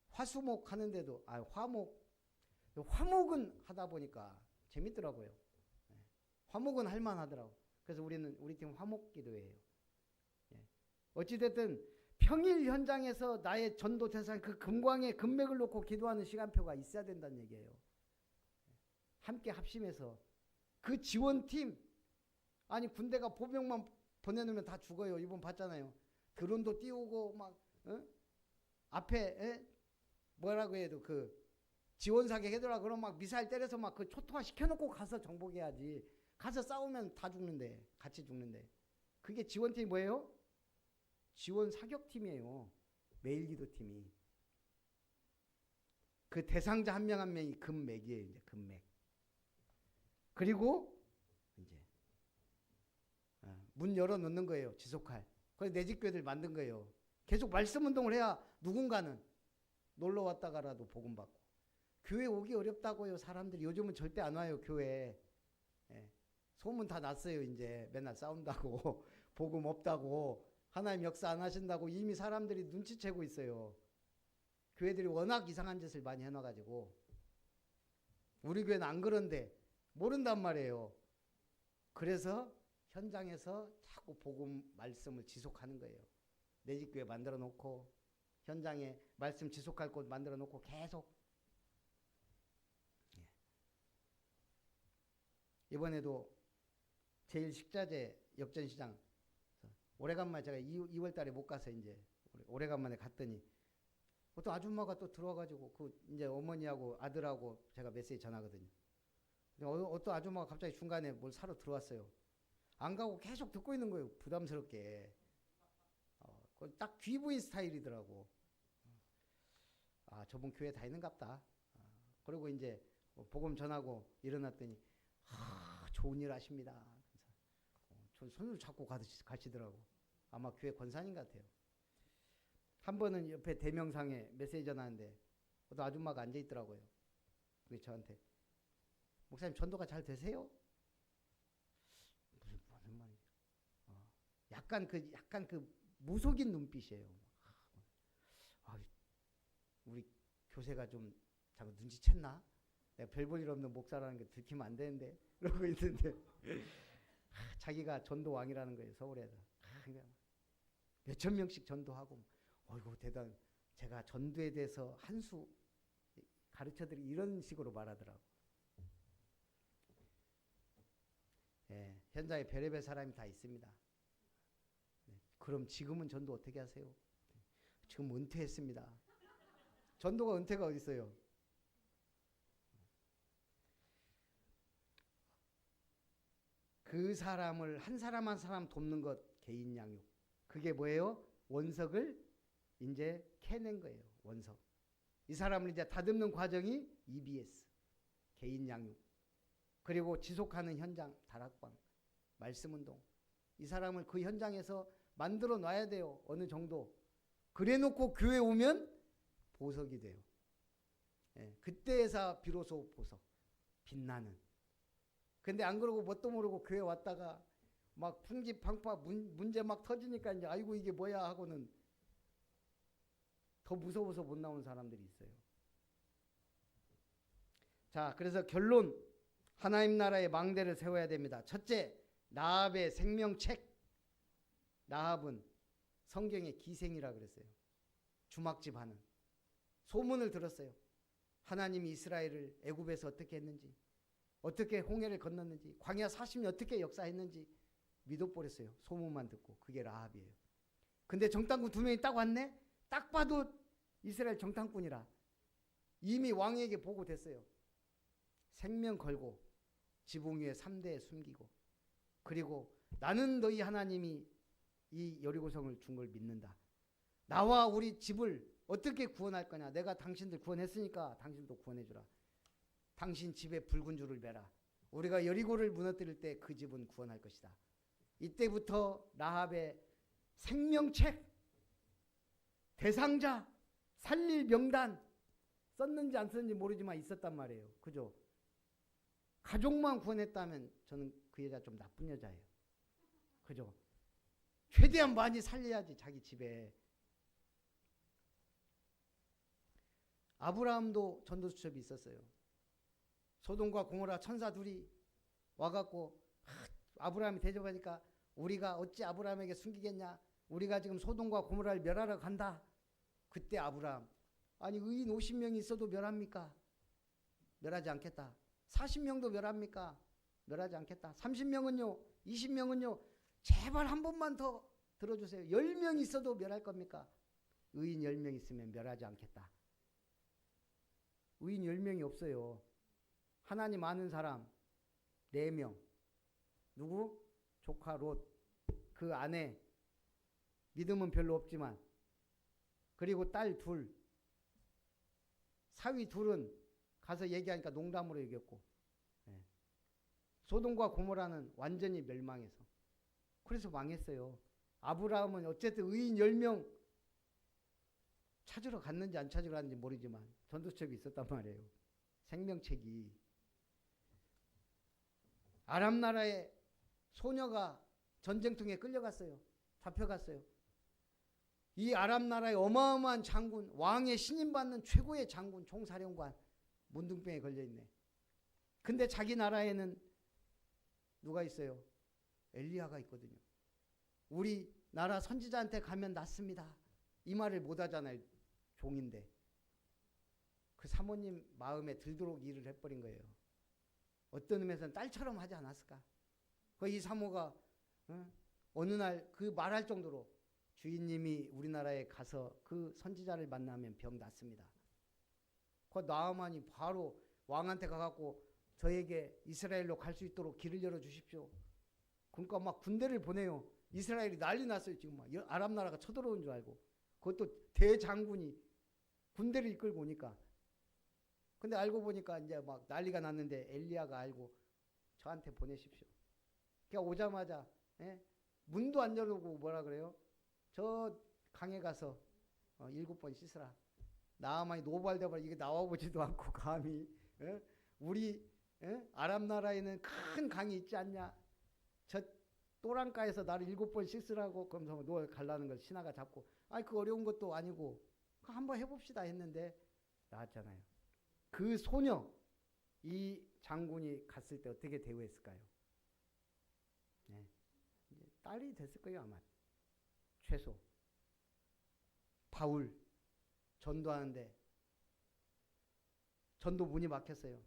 화수목 하는데도 화목은 하다 보니까 재밌더라고요. 화목은 할만하더라고. 그래서 우리 팀 화목기도예요. 어찌됐든 평일 현장에서 나의 전도 대상 그 금광에 금맥을 놓고 기도하는 시간표가 있어야 된다는 얘기예요. 함께 합심해서 그 지원팀 아니 군대가 보병만 보내놓으면 다 죽어요. 이번 봤잖아요. 드론도 띄우고 막 앞에 뭐라고 해도 그 지원사격 해더라 그럼 막 미사일 때려서 막 그 초토화 시켜놓고 가서 정복해야지. 가서 싸우면 다 죽는데 같이 죽는데 그게 지원팀이 뭐예요? 지원 사격팀이에요. 매일기도팀이. 그 대상자 한 명 한 명이 금맥이에요. 이제 금맥. 그리고 이제 문 열어놓는 거예요. 지속할. 그래서 내집교회들 만든 거예요. 계속 말씀 운동을 해야 누군가는 놀러 왔다가라도 복음 받고. 교회 오기 어렵다고요. 사람들이 요즘은 절대 안 와요. 교회. 소문 다 났어요. 이제 맨날 싸운다고 복음 없다고 하나님 역사 안 하신다고 이미 사람들이 눈치채고 있어요. 교회들이 워낙 이상한 짓을 많이 해놔가지고 우리 교회는 안 그런데 모른단 말이에요. 그래서 현장에서 자꾸 복음 말씀을 지속하는 거예요. 내 집 교회 만들어 놓고 현장에 말씀 지속할 곳 만들어 놓고 계속. 이번에도 제1식자재 역전시장 오래간만에 제가 2월 달에 못 가서 이제 오래간만에 갔더니 어떤 아줌마가 또 들어와가지고 그 이제 어머니하고 아들하고 제가 메시지 전하거든요. 어떤 아줌마가 갑자기 중간에 뭘 사러 들어왔어요. 안 가고 계속 듣고 있는 거예요. 부담스럽게. 딱 귀부인 스타일이더라고. 아, 저분 교회 다니는갑다. 그리고 이제 복음 전하고 일어났더니 좋은 일 하십니다. 저 손을 잡고 가시더라고. 아마 교회 권사님 같아요. 한 번은 옆에 대명상에 메시지 전하는데 어떤 아줌마가 앉아 있더라고요. 그래서 저한테 목사님 전도가 잘 되세요? 무슨 말이죠? 약간 그 무속인 눈빛이에요. 우리 교세가 좀 자꾸 눈치챘나? 내가 별 볼 일 없는 목사라는 게 들키면 안 되는데 이러고 있는데 자기가 전도왕이라는 거예요. 서울에서. 몇천 명씩 전도하고 어이구 대단. 제가 전도에 대해서 한 수 가르쳐드리 이런 식으로 말하더라고. 예, 현장에 별의별 사람이 다 있습니다. 네, 그럼 지금은 전도 어떻게 하세요? 지금 은퇴했습니다. 전도가 은퇴가 어디 있어요? 그 사람을 한 사람 한 사람 돕는 것 개인 양육. 그게 뭐예요? 원석을 이제 캐낸 거예요. 원석. 이 사람을 이제 다듬는 과정이 EBS. 개인 양육. 그리고 지속하는 현장, 다락방, 말씀운동. 이 사람을 그 현장에서 만들어 놔야 돼요. 어느 정도. 그래 놓고 교회 오면 보석이 돼요. 예, 그때에서 비로소 보석. 빛나는. 근데 안 그러고 뭣도 모르고 교회 왔다가 막 풍지팡파 문제 막 터지니까 이제 아이고 이게 뭐야 하고는 더 무서워서 못 나오는 사람들이 있어요. 자, 그래서 결론. 하나님 나라의 망대를 세워야 됩니다. 첫째, 라합의 생명책. 라합은 성경의 기생이라 그랬어요. 주막집 하는. 소문을 들었어요. 하나님이 이스라엘을 애굽에서 어떻게 했는지, 어떻게 홍해를 건넜는지, 광야 40년 어떻게 역사했는지 믿어버렸어요. 소문만 듣고. 그게 라합이에요. 근데 정탐꾼 2명이 딱 왔네? 딱 봐도 이스라엘 정탐꾼이라. 이미 왕에게 보고됐어요. 생명 걸고 지붕 위에 3대에 숨기고, 그리고 나는 너희 하나님이 이 여리고성을 준 걸 믿는다. 나와 우리 집을 어떻게 구원할 거냐. 내가 당신들 구원했으니까 당신도 구원해주라. 당신 집에 붉은 줄을 매라. 우리가 여리고를 무너뜨릴 때 그 집은 구원할 것이다. 이때부터 라합의 생명책, 대상자, 살릴 명단 썼는지 안 썼는지 모르지만 있었단 말이에요. 그죠? 가족만 구원했다면 저는 그 여자 좀 나쁜 여자예요. 그죠? 최대한 많이 살려야지 자기 집에. 아브라함도 전도수첩이 있었어요. 소돔과 고모라 천사 둘이 와갖고 아브라함이 대접하니까 우리가 어찌 아브라함에게 숨기겠냐. 우리가 지금 소돔과 고모라를 멸하러 간다. 그때 아브라함, 아니 의인 50명이 있어도 멸합니까? 멸하지 않겠다. 40명도 멸합니까? 멸하지 않겠다. 30명은요? 20명은요? 제발 한 번만 더 들어주세요. 10명 있어도 멸할 겁니까? 의인 10명 있으면 멸하지 않겠다. 의인 10명이 없어요. 하나님 아는 사람 4명. 누구? 조카 롯. 그 아내. 믿음은 별로 없지만. 그리고 딸 2. 사위 2은 가서 얘기하니까 농담으로 얘기했고. 네. 소돔과 고모라는 완전히 멸망해서. 그래서 망했어요. 아브라함은 어쨌든 의인 10명 찾으러 갔는지 안 찾으러 갔는지 모르지만 전도책이 있었단 말이에요. 생명책이. 아람 나라의 소녀가 전쟁통에 끌려갔어요. 잡혀갔어요. 이 아람 나라의 어마어마한 장군, 왕의 신임받는 최고의 장군, 총사령관 문둥병에 걸려있네. 근데 자기 나라에는 누가 있어요? 엘리야가 있거든요. 우리 나라 선지자한테 가면 낫습니다. 이 말을 못하잖아요. 종인데. 그 사모님 마음에 들도록 일을 해버린 거예요. 어떤 의미에서는 딸처럼 하지 않았을까? 이 사모가 어느 날 그 말할 정도로 주인님이 우리나라에 가서 그 선지자를 만나면 병 낫습니다. 그 나아만이 바로 왕한테 가갖고 저에게 이스라엘로 갈 수 있도록 길을 열어주십시오. 그러니까 막 군대를 보내요. 이스라엘이 난리 났어요. 지금 막 아랍 나라가 쳐들어온 줄 알고. 그것도 대장군이 군대를 이끌고 오니까. 근데 알고 보니까 이제 막 난리가 났는데 엘리야가 알고 저한테 보내십시오. 그냥 오자마자 문도 안 열고 뭐라 그래요? 저 강에 가서 7번 씻으라. 나아만이 노발대발 이게 나와보지도 않고 감히 우리 아랍 나라에는 큰 강이 있지 않냐? 저 또랑가에서 나를 7번 씻으라고. 그러면서 너 갈라는 걸 신하가 잡고, 아니 그 어려운 것도 아니고 한번 해봅시다 했는데 나왔잖아요. 그 소녀, 이 장군이 갔을 때 어떻게 대우했을까요? 네. 이제 딸이 됐을 거예요, 아마. 최소. 바울 전도하는데 전도 문이 막혔어요.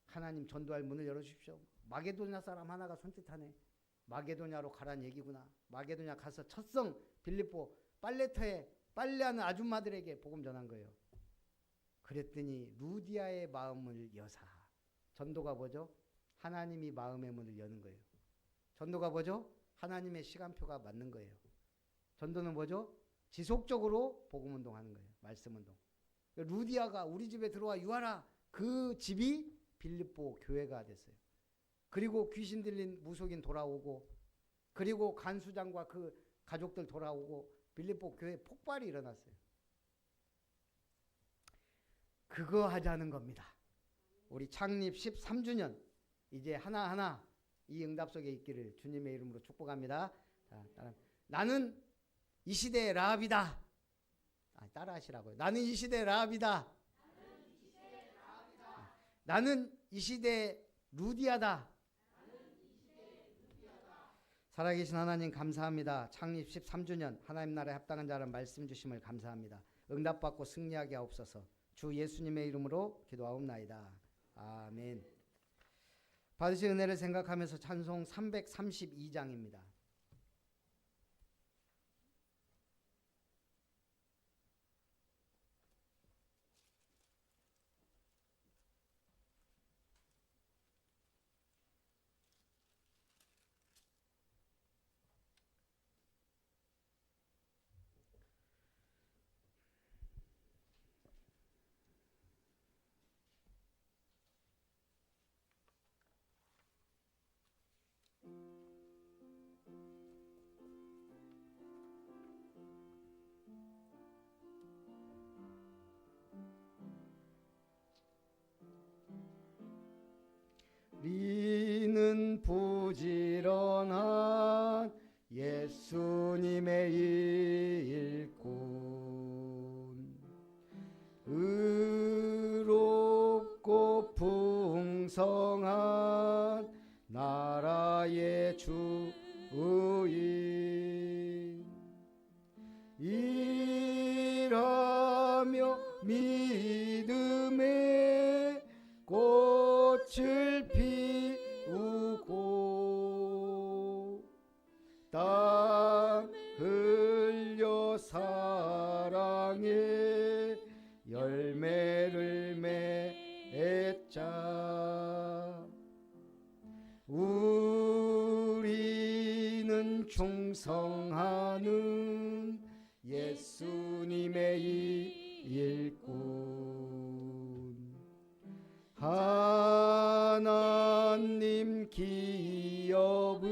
하나님 전도할 문을 열어주십시오. 마게도냐 사람 하나가 손짓하네. 마게도냐로 가란 얘기구나. 마게도냐 가서 첫성 빌립보 빨래터에 빨래하는 아줌마들에게 복음 전한 거예요. 그랬더니 루디아의 마음을 여사. 전도가 뭐죠? 하나님이 마음의 문을 여는 거예요. 전도가 뭐죠? 하나님의 시간표가 맞는 거예요. 전도는 뭐죠? 지속적으로 복음 운동하는 거예요. 말씀 운동. 루디아가 우리 집에 들어와 유하라. 그 집이 빌립보 교회가 됐어요. 그리고 귀신 들린 무속인 돌아오고, 그리고 간수장과 그 가족들 돌아오고, 빌립보 교회 폭발이 일어났어요. 그거 하자는 겁니다. 우리 창립 13주년 이제 하나하나 이 응답 속에 있기를 주님의 이름으로 축복합니다. 자, 나는 이 시대의 라합이다. 따라하시라고요. 나는 이 시대의 라합이다. 나는 이 시대의 루디아다. 살아계신 하나님 감사합니다. 창립 13주년 하나님 나라에 합당한 자를 말씀 주심을 감사합니다. 응답받고 승리하게 하옵소서. 주 예수님의 이름으로 기도하옵나이다. 아멘. 받으신 은혜를 생각하면서 찬송 332장입니다. 리는 부지런한 예수님의 일꾼, 의롭고 풍성한 나라의 주인, 일하며 믿음의 꽃을 피우고 땀 흘려 사랑의 열매를 맺자. 우리는 충성하는 예수님의 일꾼, 하나님 기업을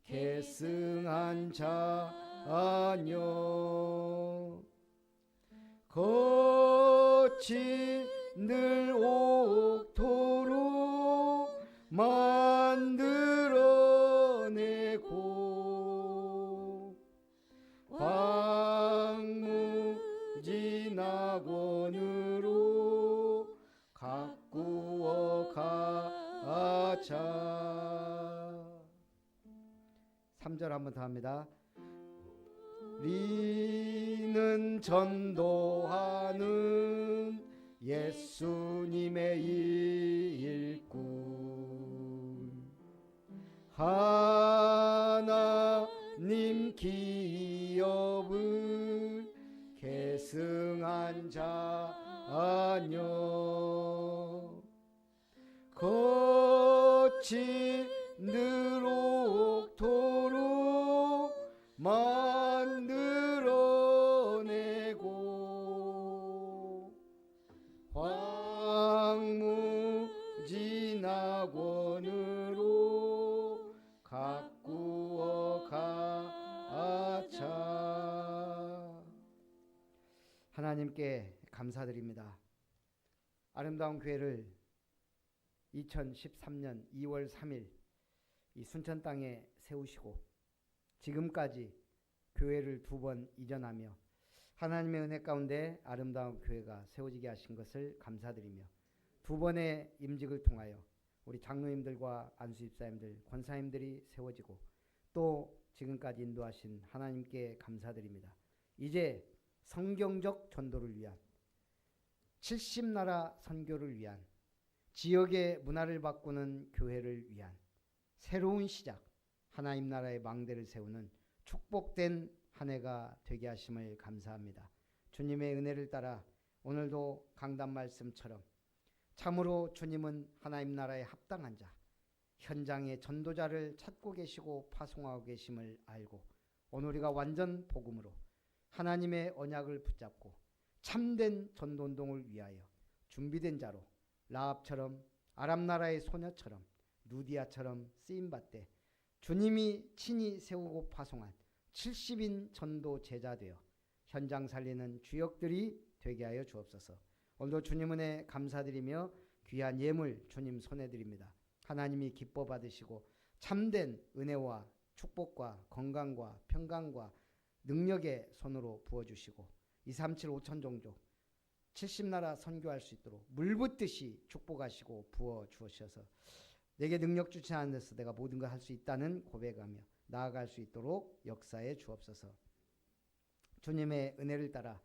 계승한 자녀, 거친 늘 옥토로 만들어내고 황무지 낙원으로 가꾸어 가자. 3절 한번 더 합니다. 우리는 전도하는 예수님의 일꾼, 하나님 기업을 계승한 자녀, 거친 늘 옥토로 만들어내고 황무지 낙원으로 가꾸어 가자. 하나님께 감사드립니다. 아름다운 교회를 2013년 2월 3일 이 순천 땅에 세우시고 지금까지 교회를 2번 이전하며 하나님의 은혜 가운데 아름다운 교회가 세워지게 하신 것을 감사드리며 두 번의 임직을 통하여 우리 장로님들과 안수집사님들, 권사님들이 세워지고 또 지금까지 인도하신 하나님께 감사드립니다. 이제 성경적 전도를 위한 70나라 선교를 위한 지역의 문화를 바꾸는 교회를 위한 새로운 시작, 하나님 나라의 망대를 세우는 축복된 한 해가 되게 하심을 감사합니다. 주님의 은혜를 따라 오늘도 강단 말씀처럼 참으로 주님은 하나님 나라에 합당한 자, 현장의 전도자를 찾고 계시고 파송하고 계심을 알고 오늘 우리가 완전 복음으로 하나님의 언약을 붙잡고 참된 전도운동을 위하여 준비된 자로 라합처럼 아람 나라의 소녀처럼 누디아처럼 쓰임받되 주님이 친히 세우고 파송한 70인 전도 제자 되어 현장 살리는 주역들이 되게 하여 주옵소서. 오늘도 주님 은혜 감사드리며 귀한 예물 주님 손에 드립니다. 하나님이 기뻐 받으시고 참된 은혜와 축복과 건강과 평강과 능력의 손으로 부어주시고 237 5천 종족 70나라 선교할 수 있도록 물붓듯이 축복하시고 부어주셔서 내게 능력 주지 않은 데서 내가 모든 걸 할 수 있다는 고백하며 나아갈 수 있도록 역사해 주옵소서. 주님의 은혜를 따라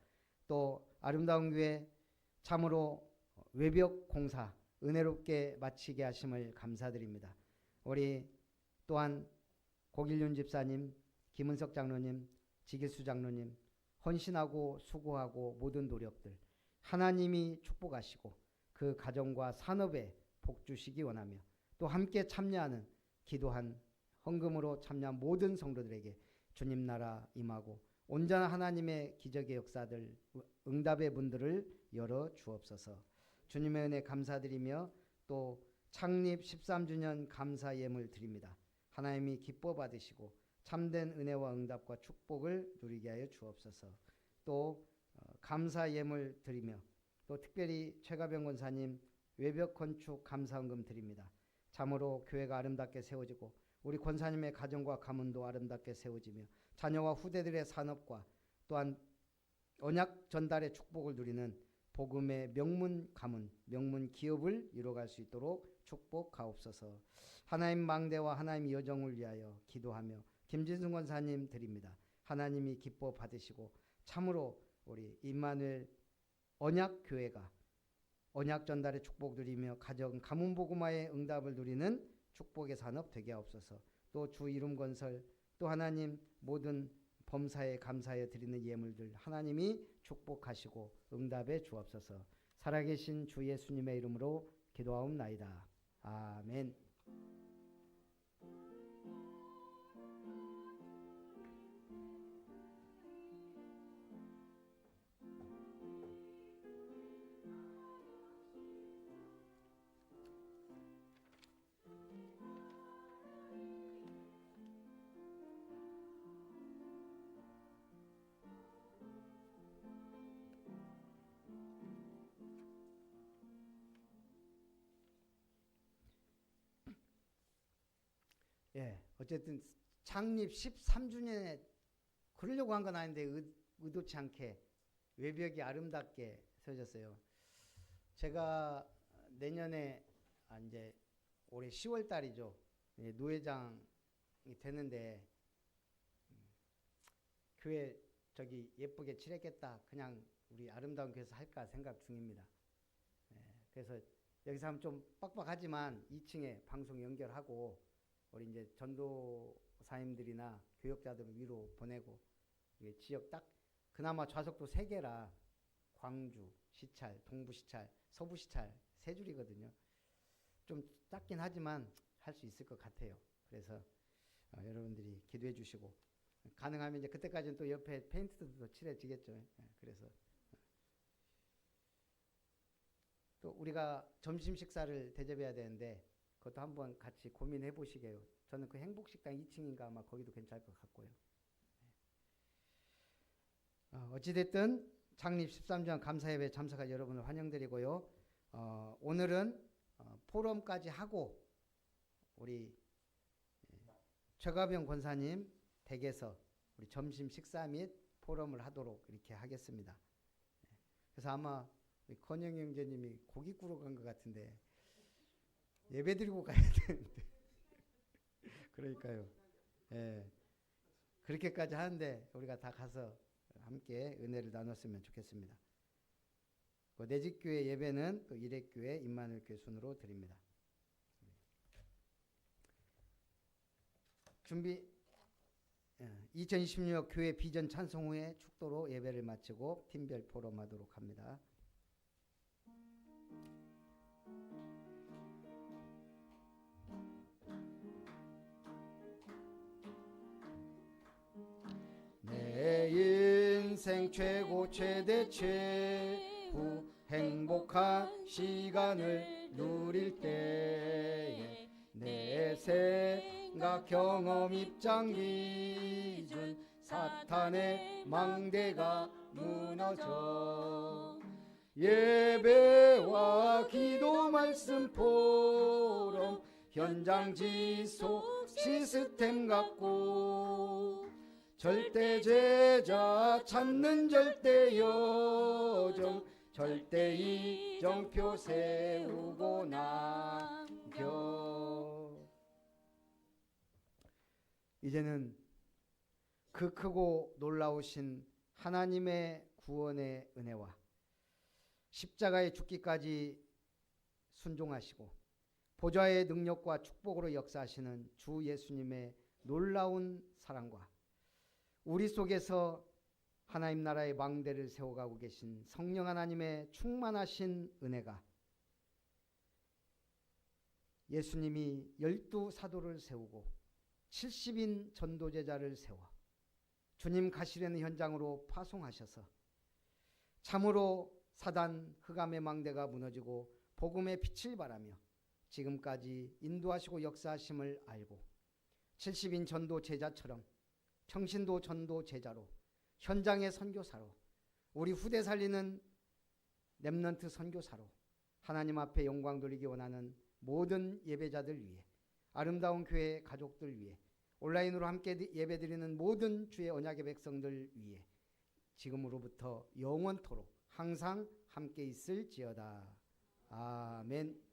또 아름다운 교회 참으로 외벽 공사 은혜롭게 마치게 하심을 감사드립니다. 우리 또한 고길윤 집사님, 김은석 장로님, 지길수 장로님 헌신하고 수고하고 모든 노력들 하나님이 축복하시고 그 가정과 산업에 복 주시기 원하며 또 함께 참여하는 기도한 헌금으로 참여한 모든 성도들에게 주님 나라 임하고 온전한 하나님의 기적의 역사들 응답의 문들을 열어 주옵소서. 주님의 은혜 감사드리며 또 창립 13주년 감사 예물 드립니다. 하나님이 기뻐 받으시고 참된 은혜와 응답과 축복을 누리게 하여 주옵소서. 또 감사 예물 드리며 또 특별히 최가병 권사님 외벽 건축 감사헌금 드립니다. 참으로 교회가 아름답게 세워지고 우리 권사님의 가정과 가문도 아름답게 세워지며 자녀와 후대들의 산업과 또한 언약 전달의 축복을 누리는 복음의 명문 가문, 명문 기업을 이뤄갈 수 있도록 축복하옵소서. 하나님 망대와 하나님 여정을 위하여 기도하며 김진승 권사님 드립니다. 하나님이 기뻐 받으시고 참으로 우리 임마누엘 언약 교회가 언약 전달의 축복 누리며 가정 가문 복음화의 응답을 누리는 축복의 산업 되게 하옵소서. 또 주 이름 건설 또 하나님 모든 범사에 감사하여 드리는 예물들 하나님이 축복하시고 응답해 주옵소서. 살아계신 주 예수님의 이름으로 기도하옵나이다. 아멘. 예, 어쨌든 창립 13주년에 그러려고 한 건 아닌데 의도치 않게 외벽이 아름답게 세워졌어요. 제가 내년에 이제 올해 10월 달이죠. 노회장이 되는데 교회 저기 예쁘게 칠했겠다. 그냥 우리 아름다운 교회에서 할까 생각 중입니다. 그래서 여기서 하면 좀 빡빡하지만 2층에 방송 연결하고 우리 이제 전도사님들이나 교역자들을 위로 보내고 지역 딱 그나마 좌석도 3개라 광주, 시찰, 동부 시찰, 서부 시찰 3줄이거든요. 좀 작긴 하지만 할 수 있을 것 같아요. 그래서 여러분들이 기도해 주시고 가능하면 이제 그때까지는 또 옆에 페인트도 칠해지겠죠. 그래서 또 우리가 점심 식사를 대접해야 되는데 그것도 한번 같이 고민해 보시게요. 저는 그 행복식당 2층인가 아마 거기도 괜찮을 것 같고요. 어찌됐든 창립 13주년 감사예배 참석한 여러분을 환영드리고요. 오늘은 포럼까지 하고 우리 최가병 권사님 댁에서 우리 점심 식사 및 포럼을 하도록 이렇게 하겠습니다. 그래서 아마 건영 형제님이 고기 구러 간 것 같은데 예배 드리고 가야 되는데 그러니까요. 예. 그렇게까지 하는데 우리가 다 가서 함께 은혜를 나눴으면 좋겠습니다. 그 내집교회 예배는 그 일회교회 임마누엘교회 순으로 드립니다. 준비. 2026 교회 비전 찬송 후에 축도로 예배를 마치고 팀별 포럼하도록 합니다. 내 인생 최고 최대 최후 행복한 시간을 누릴 때에 내 생각 경험 입장 기준 사탄의 망대가 무너져 예배와 기도 말씀 포럼 현장 지속 시스템 갖고 절대 제자 찾는 절대 여정 절대 이정표 세우고 남겨. 이제는 그 크고 놀라우신 하나님의 구원의 은혜와 십자가의 죽기까지 순종하시고 보좌의 능력과 축복으로 역사하시는 주 예수님의 놀라운 사랑과 우리 속에서 하나님 나라의 망대를 세워가고 계신 성령 하나님의 충만하신 은혜가 예수님이 12사도를 세우고 70인 전도제자를 세워 주님 가시려는 현장으로 파송하셔서 참으로 사단 흑암의 망대가 무너지고 복음의 빛을 발하며 지금까지 인도하시고 역사하심을 알고 70인 전도 제자처럼 평신도 전도 제자로 현장의 선교사로 우리 후대 살리는 렘넌트 선교사로 하나님 앞에 영광 돌리기 원하는 모든 예배자들 위해 아름다운 교회 가족들 위해 온라인으로 함께 예배드리는 모든 주의 언약의 백성들 위해 지금으로부터 영원토록 항상 함께 있을지어다. 아멘.